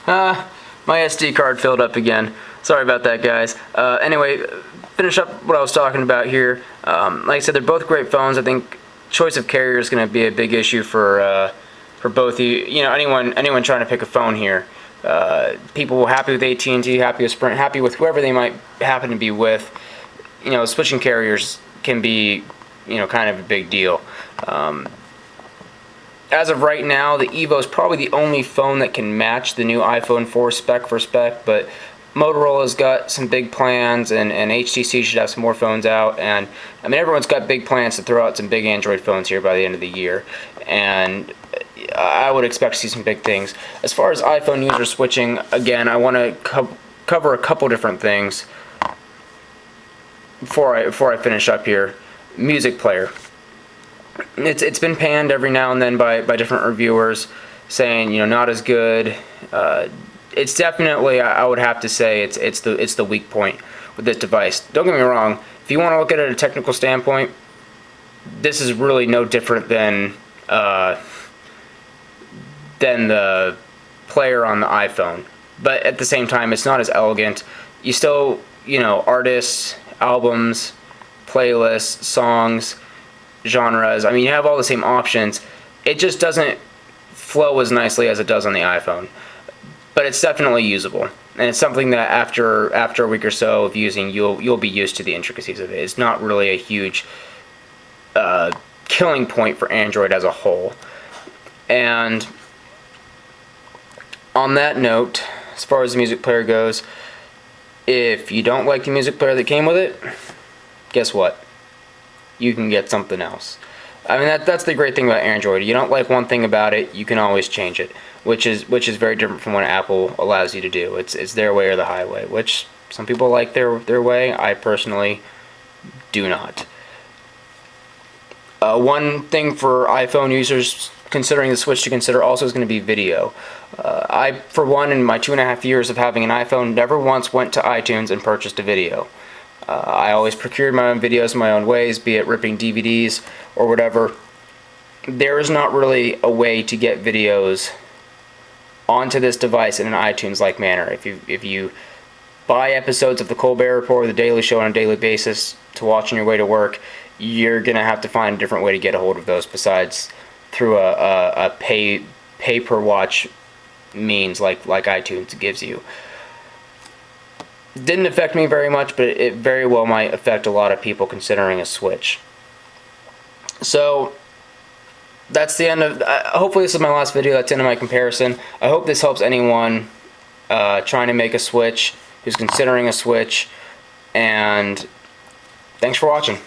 My SD card filled up again. Sorry about that, guys. Anyway, finish up what I was talking about here. Like I said, they're both great phones. I think choice of carrier is going to be a big issue for both you know, anyone trying to pick a phone here. People happy with AT&T, happy with Sprint, happy with whoever they might happen to be with. You know, switching carriers can be, you know, kind of a big deal. As of right now, the Evo is probably the only phone that can match the new iPhone 4 spec for spec, but Motorola's got some big plans, and HTC should have some more phones out, and I mean, everyone's got big plans to throw out some big Android phones here by the end of the year, and I would expect to see some big things. As far as iPhone user switching, again, I want to cover a couple different things before I finish up here. Music player. It's been panned every now and then by different reviewers, saying, you know, not as good. It's definitely, I would have to say, it's the weak point with this device. Don't get me wrong. If you want to look at it at a technical standpoint, this is really no different than the player on the iPhone. But at the same time, it's not as elegant. You still, you know, artists, albums, playlists, songs, genres. I mean, you have all the same options. It just doesn't flow as nicely as it does on the iPhone. But it's definitely usable, and it's something that after a week or so of using, you'll be used to the intricacies of it. It's not really a huge killing point for Android as a whole. And on that note, as far as the music player goes, if you don't like the music player that came with it, guess what? You can get something else. I mean, that's the great thing about Android. You don't like one thing about it, you can always change it, which is very different from what Apple allows you to do. It's their way or the highway, which some people like their way. I personally do not. One thing for iPhone users considering the switch to consider also is going to be video. I, for one, in my 2.5 years of having an iPhone, never once went to iTunes and purchased a video. I always procured my own videos in my own ways, be it ripping DVDs or whatever. There is not really a way to get videos onto this device in an iTunes-like manner. If you buy episodes of The Colbert Report or The Daily Show on a daily basis to watch on your way to work, you're going to have to find a different way to get a hold of those besides through a pay-per-watch means like iTunes gives you. Didn't affect me very much, but it very well might affect a lot of people considering a switch. So that's the end of, hopefully this is my last video. That's the end of my comparison. I hope this helps anyone trying to make a switch, who's considering a switch, and thanks for watching.